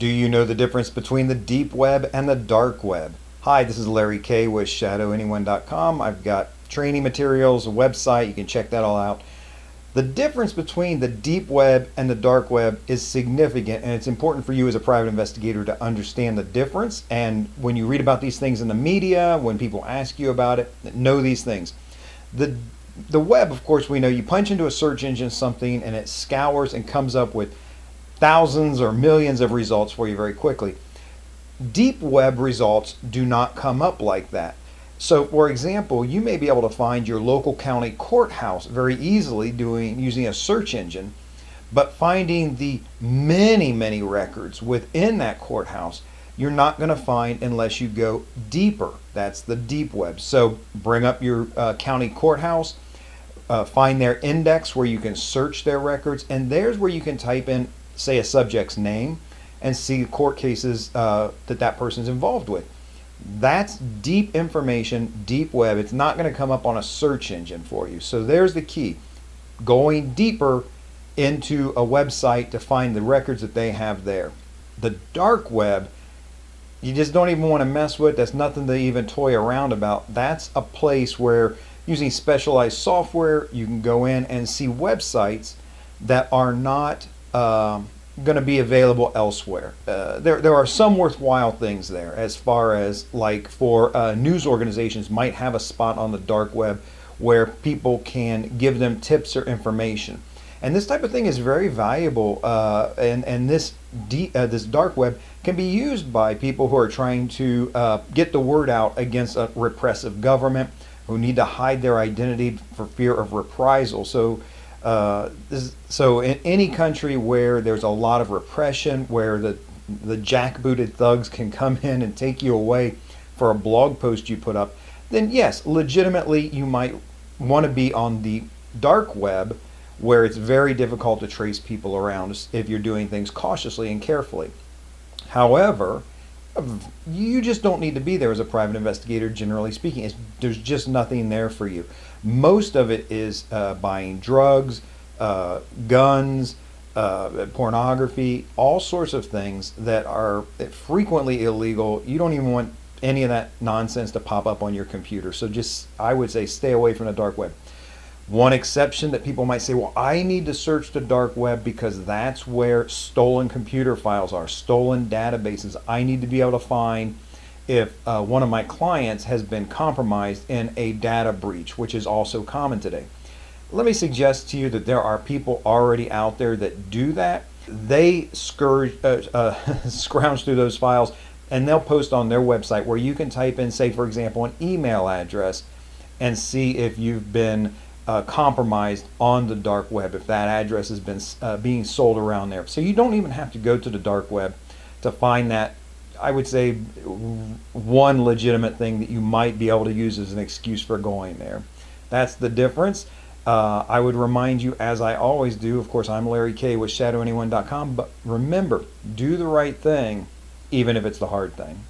Do you know the difference between the deep web and the dark web? Hi, this is Larry K with shadowanyone.com. I've got training materials, a website, you can check that all out. The difference between the deep web and the dark web is significant, and it's important for you as a private investigator to understand the difference. And when you read about these things in the media, when people ask you about it, know these things. The web, of course, we know you punch into a search engine something and it scours and comes up with thousands or millions of results for you very quickly. Deep web results do not come up like that. So, for example, you may be able to find your local county courthouse very easily using a search engine, but finding the many records within that courthouse, you're not going to find unless you go deeper. That's the deep web. So, bring up your county courthouse, find their index where you can search their records, and there's where you can type in, say, a subject's name and see court cases that person's involved with. That's deep information, deep web. It's not going to come up on a search engine for you. So there's the key. Going deeper into a website to find the records that they have there. The dark web, you just don't even want to mess with. That's nothing to even toy around about. That's a place where using specialized software, you can go in and see websites that are not going to be available elsewhere. There are some worthwhile things there, as far as like for news organizations might have a spot on the dark web where people can give them tips or information. And this type of thing is very valuable, and this dark web can be used by people who are trying to get the word out against a repressive government, who need to hide their identity for fear of reprisal. So in any country where there's a lot of repression, where the jackbooted thugs can come in and take you away for a blog post you put up, then yes, legitimately you might want to be on the dark web, where it's very difficult to trace people around if you're doing things cautiously and carefully. However, you just don't need to be there as a private investigator, generally speaking. There's just nothing there for you. Most of it is buying drugs, guns, pornography, all sorts of things that are frequently illegal. You don't even want any of that nonsense to pop up on your computer. So just, I would say, stay away from the dark web. One exception that people might say, well, I need to search the dark web because that's where stolen computer files are, stolen databases. I need to be able to find if one of my clients has been compromised in a data breach, which is also common today. Let me suggest to you that there are people already out there that do that. They scrounge through those files, and they'll post on their website where you can type in, say, for example, an email address and see if you've been compromised on the dark web, if that address has been being sold around there. So you don't even have to go to the dark web to find that. I would say one legitimate thing that you might be able to use as an excuse for going there. That's the difference. I would remind you, as I always do, of course, I'm Larry K with shadowanyone.com, but remember, do the right thing, even if it's the hard thing.